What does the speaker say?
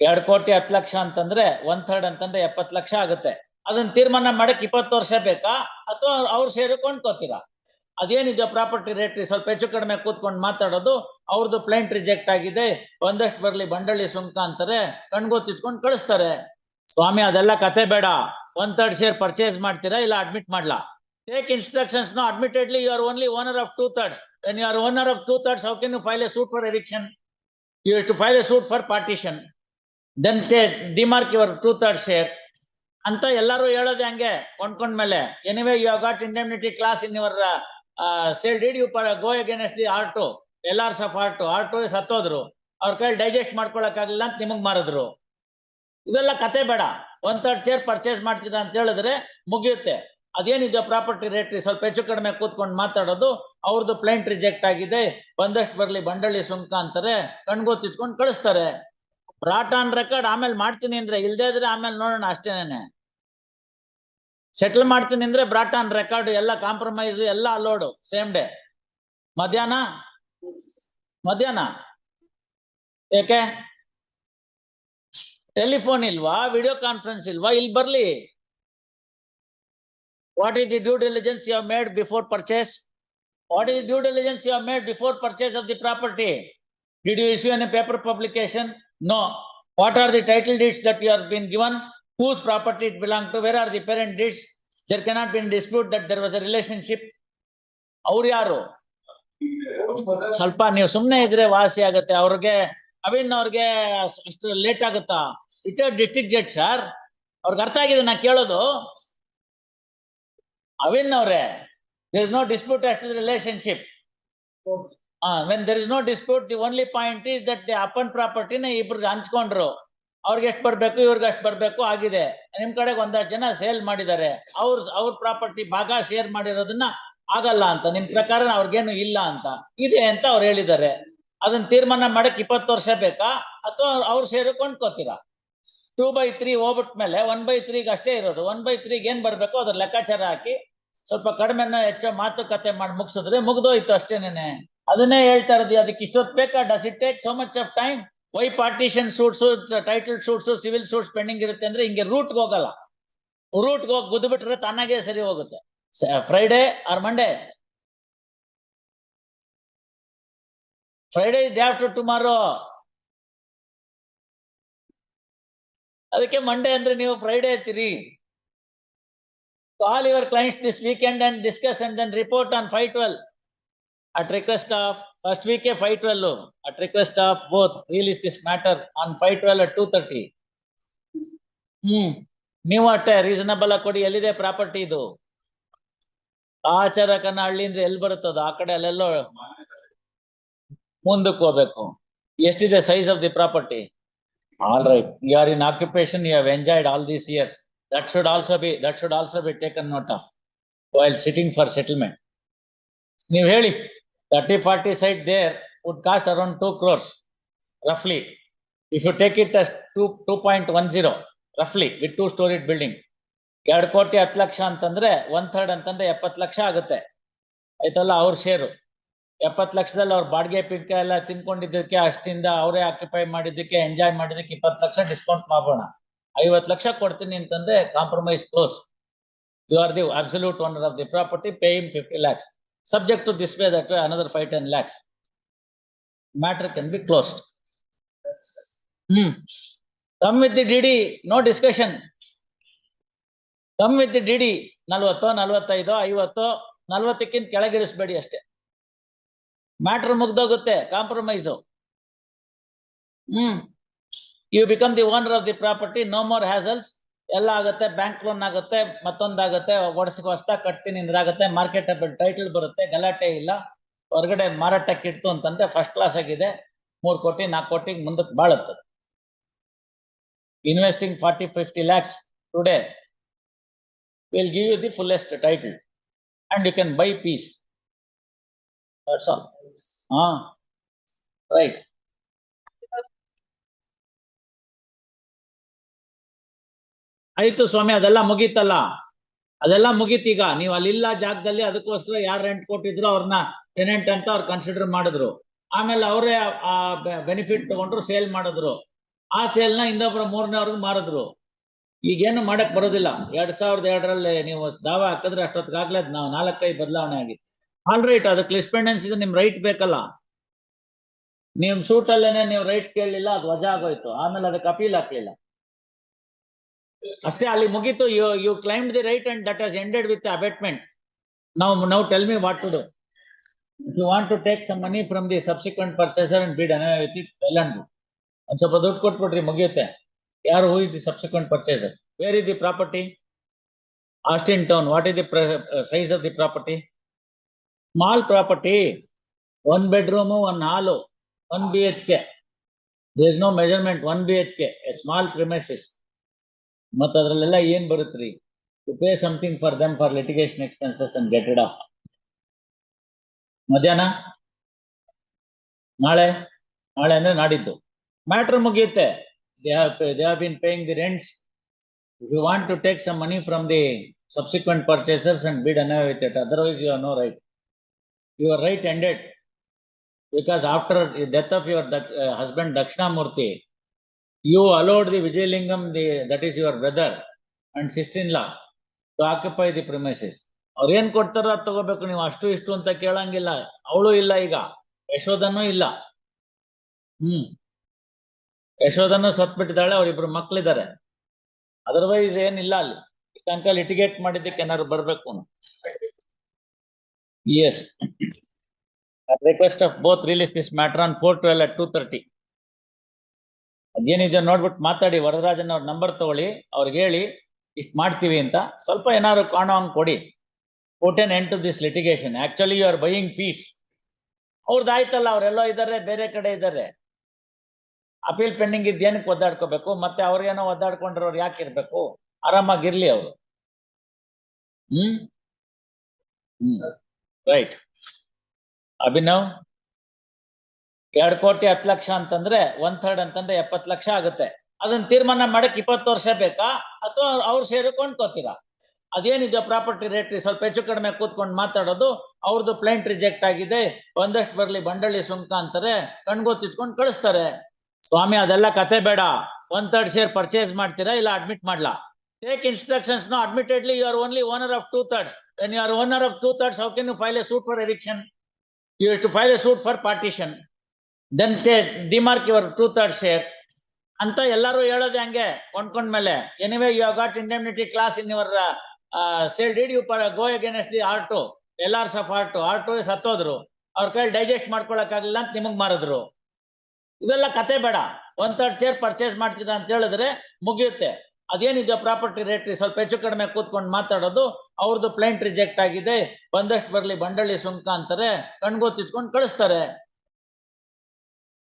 2 ಕೋಟಿ 10 ಲಕ್ಷ ಅಂತಂದ್ರೆ 1/3 ಅಂತಂದ್ರೆ 70 ಲಕ್ಷ ಆಗುತ್ತೆ. ಅದನ್ನ ತೀರ್ಮಾನ ಮಾಡಕ್ 20 ವರ್ಷ ಬೇಕಾ ಅಥವಾ ಅವ್ರ ಸೇರಿ ಕೊಂಡ್ಕೋತೀರಾ? ಅದೇನಿದೆ ಪ್ರಾಪರ್ಟಿ ರೇಟ್ರಿ ಸ್ವಲ್ಪ ಹೆಚ್ಚು ಕಡಿಮೆ ಕೂತ್ಕೊಂಡು ಮಾತಾಡೋದು. ಅವ್ರದ್ದು ಪ್ಲೇಂಟ್ ರಿಜೆಕ್ಟ್ ಆಗಿದೆ, ಒಂದಷ್ಟು ಬರ್ಲಿ ಬಂಡಳಿ ಸುಂಕ ಅಂತಾರೆ, ಕಣ್ಗೊತ್ತಿಟ್ಕೊಂಡು ಕಳಿಸ್ತಾರೆ. ಸ್ವಾಮಿ ಅದೆಲ್ಲ ಕತೆ ಬೇಡ. 1/3 ಶೇರ್ ಪರ್ಚೇಸ್ ಮಾಡ್ತೀರಾ ಇಲ್ಲ ಅಡ್ಮಿಟ್ ಮಾಡ್ಲಾ? Take instructions. No, admittedly you are only owner of 2/3. When you are owner of 2/3, how can you file a suit for eviction? You have to file a suit for partition. Then demark your 2/3 share. ಅಂತ ಎಲ್ಲರೂ ಹೇಳೋದು ಹಂಗೆ ಕೊಂಡ್ಕೊಂಡ್ಮೇಲೆ. Anyway, you have got indemnity clause in your sale deed. You go against the R2, LRs of R2. R2 ಸತ್ತೋದ್ರು, ಅವ್ರ ಕೈಲಿ digest ಮಾಡ್ಕೊಳಕ್ಕಾಗಲಿಲ್ಲ ಅಂತ ನಿಮಗ್ ಮಾರಿದ್ರು. ಇವೆಲ್ಲ ಕತೆ ಬೇಡ. 1/3 ಶೇರ್ ಪರ್ಚೇಸ್ ಮಾಡ್ತೀರಾ ಅಂತ ಹೇಳಿದ್ರೆ ಮುಗಿಯುತ್ತೆ. ಅದೇನಿದೆ ಪ್ರಾಪರ್ಟಿ ರೇಟ್ರಿ ಸ್ವಲ್ಪ ಹೆಚ್ಚು ಕಡಿಮೆ ಕೂತ್ಕೊಂಡು ಮಾತಾಡೋದು. ಅವ್ರದ್ದು ಪ್ಲೇಂಟ್ ರಿಜೆಕ್ಟ್ ಆಗಿದೆ, ಒಂದಷ್ಟು ಬರ್ಲಿ ಬಂಡಳಿ ಸುಂಕ ಅಂತಾರೆ, ಕಣ್ಗೊತ್ತಿಟ್ಕೊಂಡು ಕಳಿಸ್ತಾರೆ. ಬ್ರಾಟ್ ಆನ್ ರೆಕಾರ್ಡ್ ಆಮೇಲೆ ಮಾಡ್ತೀನಿ ಅಂದ್ರೆ, ಇಲ್ದೇ ಇದ್ರೆ ಆಮೇಲೆ ನೋಡೋಣ ಅಷ್ಟೇನೆ. ಸೆಟಲ್ ಮಾಡ್ತೀನಿ ಅಂದ್ರೆ ಬ್ರಾಟ್ ಆನ್ ರೆಕಾರ್ಡ್, ಎಲ್ಲ ಕಾಂಪ್ರಮೈಸ್, ಎಲ್ಲ ಅಲೋಡು ಸೇಮ್ ಡೇ. ಮಧ್ಯಾಹ್ನ ಏಕೆ? ಟೆಲಿಫೋನ್ ಇಲ್ವಾ? ವಿಡಿಯೋ ಕಾನ್ಫರೆನ್ಸ್ ಇಲ್ವಾ? ಇಲ್ಲಿ ಬರ್ಲಿ. What is the due diligence you have made before purchase? What is the due diligence you have made before purchase of the property? Did you issue any paper publication? No. What are the title deeds that you have been given? Whose property it belongs to? Where are the parent deeds? There cannot be any dispute that there was a relationship. ಅವ್ರು ಯಾರು? ಸ್ವಲ್ಪ ನೀವು ಸುಮ್ಮನೆ ಇದ್ರೆ ವಾಸಿ ಆಗುತ್ತೆ. ಅವ್ರಿಗೆ ಅವಿನ್ ಅವ್ರಿಗೆ ಅಷ್ಟು ಲೇಟ್ ಆಗುತ್ತಾ? ರಿಟೈರ್ಡ್ ಡಿಸ್ಟ್ರಿಕ್ಟ್ ಜಡ್ಜ್ ಸರ್, ಅವ್ರಿಗೆ ಅರ್ಥ ಆಗಿದೆ ನಾ ಕೇಳೋದು. ಅವಿನ್ ಅವ್ರೆ, there is no dispute as to the relationship. When there is no dispute, the only point is that the upon property ನ ಇಬ್ರು ಹಂಚ್ಕೊಂಡ್ರು. ಅವ್ರಿಗೆ ಎಷ್ಟು ಬರ್ಬೇಕು, ಇವ್ರಿಗೆ ಅಷ್ಟು ಬರ್ಬೇಕು ಆಗಿದೆ. ನಿಮ್ ಕಡೆಗೆ ಒಂದಷ್ಟು ಜನ ಸೇಲ್ ಮಾಡಿದ್ದಾರೆ, ಅವ್ರ ಪ್ರಾಪರ್ಟಿ ಭಾಗ ಶೇರ್ ಮಾಡಿರೋದನ್ನ ಆಗಲ್ಲ ಅಂತ. ನಿಮ್ ಪ್ರಕಾರ ಅವ್ರಿಗೇನು ಇಲ್ಲ ಅಂತ ಇದೆ ಅಂತ ಅವ್ರು ಹೇಳಿದ್ದಾರೆ. ಅದನ್ನ ತೀರ್ಮಾನ ಮಾಡಕ್ 20 ವರ್ಷ ಬೇಕಾ ಅಥವಾ ಅವ್ರ ಸೇರಿ ಕೊಂಡ್ಕೋತೀರಾ? 2/3 ಹೋಗ್ಬಿಟ್ಮೇಲೆ 1/3 ಅಷ್ಟೇ ಇರೋದು. 1/3 ಏನ್ ಬರ್ಬೇಕು ಅದ್ರ ಲೆಕ್ಕಾಚಾರ ಹಾಕಿ ಸ್ವಲ್ಪ ಕಡಿಮೆನ ಹೆಚ್ಚ ಮಾತುಕತೆ ಮಾಡಿ ಮುಗಿಸಿದ್ರೆ ಮುಗ್ದೋಯ್ತು ಅಷ್ಟೇನೆ. ಅದನ್ನೇ ಹೇಳ್ತಾ ಇರೋದು. ಅದಕ್ಕೆ ಇಷ್ಟೊತ್ತು ಬೇಕಾ? Does it take so much of time? Why partition suits, title suits, civil suits pending ಇರುತ್ತೆ ಅಂದ್ರೆ ಹಿಂಗೆ ರೂಟ್ಗೆ ಹೋಗಲ್ಲ. ರೂಟ್ಗೆ ಹೋಗಿ ಗುದ್ಬಿಟ್ರೆ ತಾನಾಗೆ ಸರಿ ಹೋಗುತ್ತೆ. Friday or Monday? Friday is day after tomorrow. ಅದಕ್ಕೆ ಮಂಡೇ ಅಂದ್ರೆ ನೀವು ಫ್ರೈಡೇ ಅಂತೀರಿ. Call your clients this weekend and discuss and then report on 5/12 at request of first week 5/12 at request of both. Release this matter on 5/12 at 2:30. ನೀವು ಅಷ್ಟೇ reasonable ಆಗಿ ಕೊಡಿ. ಎಲ್ಲಿದೆ property ಇದು? ಆಚಾರ ಕನ್ನಹಳ್ಳಿ ಅಂದ್ರೆ ಎಲ್ಲಿ ಬರುತ್ತದ? ಆ ಕಡೆ ಅಲ್ಲೆಲ್ಲೋ ಮುಂದಕ್ಕೆ ಹೋಗ್ಬೇಕು. ಎಷ್ಟಿದೆ size of the property? All right, you are in occupation, you have enjoyed all these years. That should also be taken note of while sitting for settlement. ನೀವು ಹೇಳಿ 30-40 site there would cost around 2 crores roughly. If you take it as 2.10 roughly with 2-storied building, 2 ಕೋಟಿ 10 ಲಕ್ಷ ಅಂತಂದ್ರೆ 1/3 ಅಂತಂದ್ರೆ 70 ಲಕ್ಷ ಆಗುತ್ತೆ. ಆಯ್ತಲ್ಲ ಅವ್ರ share. 70 ಲಕ್ಷದಲ್ಲಿ ಅವ್ರ ಬಾಡಿಗೆ ಪಿಕ್ಕ ಎಲ್ಲ ತಿನ್ಕೊಂಡಿದ್ದಕ್ಕೆ, ಅಷ್ಟಿಂದ ಅವರೇ ಆಕ್ಯುಪೈ ಮಾಡಿದ್ದಕ್ಕೆ, ಎಂಜಾಯ್ ಮಾಡಿದ್ದಕ್ಕೆ 20 ಲಕ್ಷ ಡಿಸ್ಕೌಂಟ್ ಮಾಡೋಣ. 50 ಲಕ್ಷ ಕೊಡ್ತೀನಿ ಅಂತಂದ್ರೆ compromise close. You are the absolute owner of the property, pay him 50 lakhs. Subject to this way, that way another 5-10 lakhs. Matter can be closed. Come with the DD, no discussion. Come with the DD. 40, 45, 50, 40ಕ್ಕಿಂತ ಕೆಳಗಿಳಿಸ್ಬೇಡಿ ಅಷ್ಟೇ. Matter ಮುಗ್ದೋಗುತ್ತೆ. Compromise. You become the owner of the property, no more hassles. ಎಲ್ಲ ಆಗುತ್ತೆ. Bank loan ಆಗುತ್ತೆ, ಮತ್ತೊಂದಾಗುತ್ತೆ, ಹೊಸದಾಗಿ ಕಟ್ತೀನಿ ಇಂದ್ರಾಗುತ್ತೆ, marketable title ಬರುತ್ತೆ, ಗಲಾಟೆ ಇಲ್ಲ. ಹೊರಗಡೆ ಮಾರಾಟಕ್ಕೆ ಇಡ್ತು ಅಂತಂದ್ರೆ ಫಸ್ಟ್ ಕ್ಲಾಸ್ ಆಗಿದೆ. 3 ಕೋಟಿ 4 ಕೋಟಿಗೆ ಮುಂದಕ್ಕೆ ಬಾಳುತ್ತದೆ. Investing 40-50 lakhs today will give you the fullest title and you can buy peace. That's all. Right. ಆಯ್ತು ಸ್ವಾಮಿ, ಅದೆಲ್ಲ ಮುಗೀತಲ್ಲ. ಅದೆಲ್ಲ ಮುಗೀತೀಗ. ನೀವು ಅಲ್ಲಿಲ್ಲ ಜಾಗದಲ್ಲಿ, ಅದಕ್ಕೋಸ್ಕರ ಯಾರು ರೆಂಟ್ ಕೊಟ್ಟಿದ್ರು ಅವ್ರನ್ನ ಟೆನೆಂಟ್ ಅಂತ ಅವ್ರು ಕನ್ಸಿಡರ್ ಮಾಡಿದ್ರು. ಆಮೇಲೆ ಅವರೇ ಬೆನಿಫಿಟ್ ತಗೊಂಡ್ರು, ಸೇಲ್ ಮಾಡಿದ್ರು. ಆ ಸೇಲ್ನ ಇನ್ನೊಬ್ರು ಮೂರನೇವ್ರಿಗೆ ಮಾರಿದ್ರು. ಈಗೇನು ಮಾಡಕ್ ಬರೋದಿಲ್ಲ. 2002ರಲ್ಲಿ ನೀವು ದಾವ ಹಾಕಿದ್ರೆ ಅಷ್ಟೊತ್ತಿಗಾಗ್ಲೇ ನಾವು 4-5 ಬದಲಾವಣೆ ಆಗಿದೆ. ಆಲ್ ರೈಟ್, ಅದಕ್ಕೆ ಲಿಸ್ಪೆಂಡೆನ್ಸ್ ಇದೆ, ನಿಮ್ ರೈಟ್ ಬೇಕಲ್ಲ. ನಿಮ್ ಸೂಟ್ ಅಲ್ಲೇನೆ ನೀವು ರೈಟ್ ಕೇಳಲಿಲ್ಲ, ಅದು ವಜಾ ಆಗೋಯ್ತು. ಆಮೇಲೆ ಅದಕ್ಕೆ ಅಪೀಲ್ ಹಾಕ್ಲಿಲ್ಲ ಅಷ್ಟೇ, ಅಲ್ಲಿ ಮುಗೀತು. You claimed the right and that has ended with abatement. Now tell me what to do. If you want to take some money from the subsequent purchaser and bid with it, well and good. And ಸ್ವಲ್ಪ ದುಡ್ಡು ಕೊಟ್ಬಿಟ್ರಿ, ಮುಗಿಯುತ್ತೆ. ಯಾರು? who is the subsequent purchaser? Where is the property? Austin town. What is the size of the property? Small property, 1 bedroom, 1 hall, 1 BHK. There is no measurement. 1 BHK, a small premises. ಮತ್ತೆ ಅದರಲ್ಲೆಲ್ಲ ಏನ್ ಬರುತ್ತ್ರಿ? To pay something for them for litigation expenses and get it off. ಮಧ್ಯಾಹ್ನ ನಾಳೆ ಅಂದ್ರೆ ನಾಡಿದ್ದು matter ಮುಗಿಯುತ್ತೆ. They have been paying the rents. If you want to take some money from the subsequent purchasers and bid away with it, otherwise you have no right. Your right ended because after the death of your husband Dakshinamurthy, you allowed the Vijayalingam, that is your brother and sister-in-law, to occupy the premises. ಅವ್ರು ಏನ್ ಕೊಡ್ತಾರೋ ಅದು ತಗೋಬೇಕು. ನೀವು ಅಷ್ಟು ಇಷ್ಟು ಅಂತ ಕೇಳಂಗಿಲ್ಲ. ಅವಳು ಇಲ್ಲ, ಈಗ ಯಶೋಧನೂ ಇಲ್ಲ. ಯಶೋಧನ ಸತ್ಬಿಟ್ಟಿದ್ದಾಳೆ, ಅವ್ರಿಬ್ರು ಮಕ್ಳಿದ್ದಾರೆ. ಅದರ್ವೈಸ್ ಏನಿಲ್ಲ ಅಲ್ಲಿ. ಇಷ್ಟಂಕ ಲಿಟಿಗೇಟ್ ಮಾಡಿದ್ದಕ್ಕೆ ಏನಾದ್ರು ಬರ್ಬೇಕು. Yes, at request of both release this matter on 4/12 at 2:30. ಅದೇನಿದೆ ನೋಡ್ಬಿಟ್ಟು ಮಾತಾಡಿ. ವರದರಾಜನ್ ಅವ್ರ ನಂಬರ್ ತಗೊಳ್ಳಿ, ಅವ್ರಿಗೆ ಹೇಳಿ ಇಷ್ಟು ಮಾಡ್ತೀವಿ ಅಂತ. ಸ್ವಲ್ಪ ಏನಾದ್ರು ಕಾಣೋ ಹಂಗ್ ಕೊಡಿ. Put an end to this litigation. Actually you are buying peace. ಅವ್ರದ್ದು ಆಯ್ತಲ್ಲ, ಅವರೆಲ್ಲೋ ಇದ್ದಾರೆ, ಬೇರೆ ಕಡೆ ಇದ್ದಾರೆ. ಅಪೀಲ್ ಪೆಂಡಿಂಗ್ ಇದ್ದೇನಕ್ಕೆ ಒದ್ದಾಡ್ಕೋಬೇಕು? ಮತ್ತೆ ಅವ್ರಿಗೇನೋ ಒದ್ದಾಡ್ಕೊಂಡ್ರವ್ರು ಯಾಕೆ ಇರ್ಬೇಕು? ಆರಾಮಾಗಿರ್ಲಿ ಅವರು. ರೈಟ್. ಅಭಿನವ್, 2 ಕೋಟಿ 10 ಲಕ್ಷ ಅಂತಂದ್ರೆ 1/3 ಅಂತಂದ್ರೆ 70 ಲಕ್ಷ ಆಗುತ್ತೆ. ಅದನ್ನ ತೀರ್ಮಾನ ಮಾಡಕ್ 20 ವರ್ಷ ಬೇಕಾ, ಅಥವಾ ಅವ್ರು ಸೇರಿಕೊಂಡು ಕೊಂಡ್ಕೋತೀರಾ? ಅದೇನಿದೆ ಪ್ರಾಪರ್ಟಿ ರೇಟ್ರಿ ಸ್ವಲ್ಪ ಹೆಚ್ಚು ಕಡಿಮೆ ಕೂತ್ಕೊಂಡು ಮಾತಾಡೋದು. ಅವ್ರದ್ದು ಪ್ಲೇಂಟ್ ರಿಜೆಕ್ಟ್ ಆಗಿದೆ, ಒಂದಷ್ಟು ಬರ್ಲಿ ಬಂಡಳಿ ಸುಂಕ ಅಂತಾರೆ, ಕಣ್ಗೊತ್ತಿಟ್ಕೊಂಡು ಕಳಿಸ್ತಾರೆ. ಸ್ವಾಮಿ ಅದೆಲ್ಲ ಕತೆ ಬೇಡ. 1/3 ಶೇರ್ ಪರ್ಚೇಸ್ ಮಾಡ್ತೀರಾ, ಇಲ್ಲ ಅಡ್ಮಿಟ್ ಮಾಡ್ಲಾ? Take instructions. No, admittedly you are only owner of 2/3. When you are owner of 2/3, how can you file a suit for eviction? You have to file a suit for partition. Then demark your 2/3 share. ಅಂತ ಎಲ್ಲರೂ ಹೇಳೋದೆ ಹಂಗೆ ಕೊಂಡ್ಕೊಂಡ್ಮೇಲೆ. Anyway you have got indemnity clause in your sale deed. You go against the R2, LRs of R2 ಸತ್ತೋದ್ರು. ಅವ್ರ ಕೈಲಿ digest ಮಾಡ್ಕೊಳಕ್ಕಾಗಲಿಲ್ಲ ಅಂತ ನಿಮಗ್ ಮಾರಿದ್ರು. ಇವೆಲ್ಲ ಕತೆ ಬೇಡ. 1/3 ಶೇರ್ ಪರ್ಚೇಸ್ ಮಾಡ್ತೀರಾ ಅಂತ ಹೇಳಿದ್ರೆ ಮುಗಿಯುತ್ತೆ. ಅದೇನಿದೆ ಪ್ರಾಪರ್ಟಿ ರೇಟ್ರಿ ಸ್ವಲ್ಪ ಹೆಚ್ಚು ಕಡಿಮೆ ಕೂತ್ಕೊಂಡು ಮಾತಾಡೋದು. ಅವ್ರದ್ದು ಪ್ಲೇಂಟ್ ರಿಜೆಕ್ಟ್ ಆಗಿದೆ, ಒಂದಷ್ಟು ಬರ್ಲಿ ಬಂಡಳಿ ಸುಂಕ ಅಂತಾರೆ, ಕಣ್ಗೊತ್ತಿಟ್ಕೊಂಡು ಕಳಿಸ್ತಾರೆ.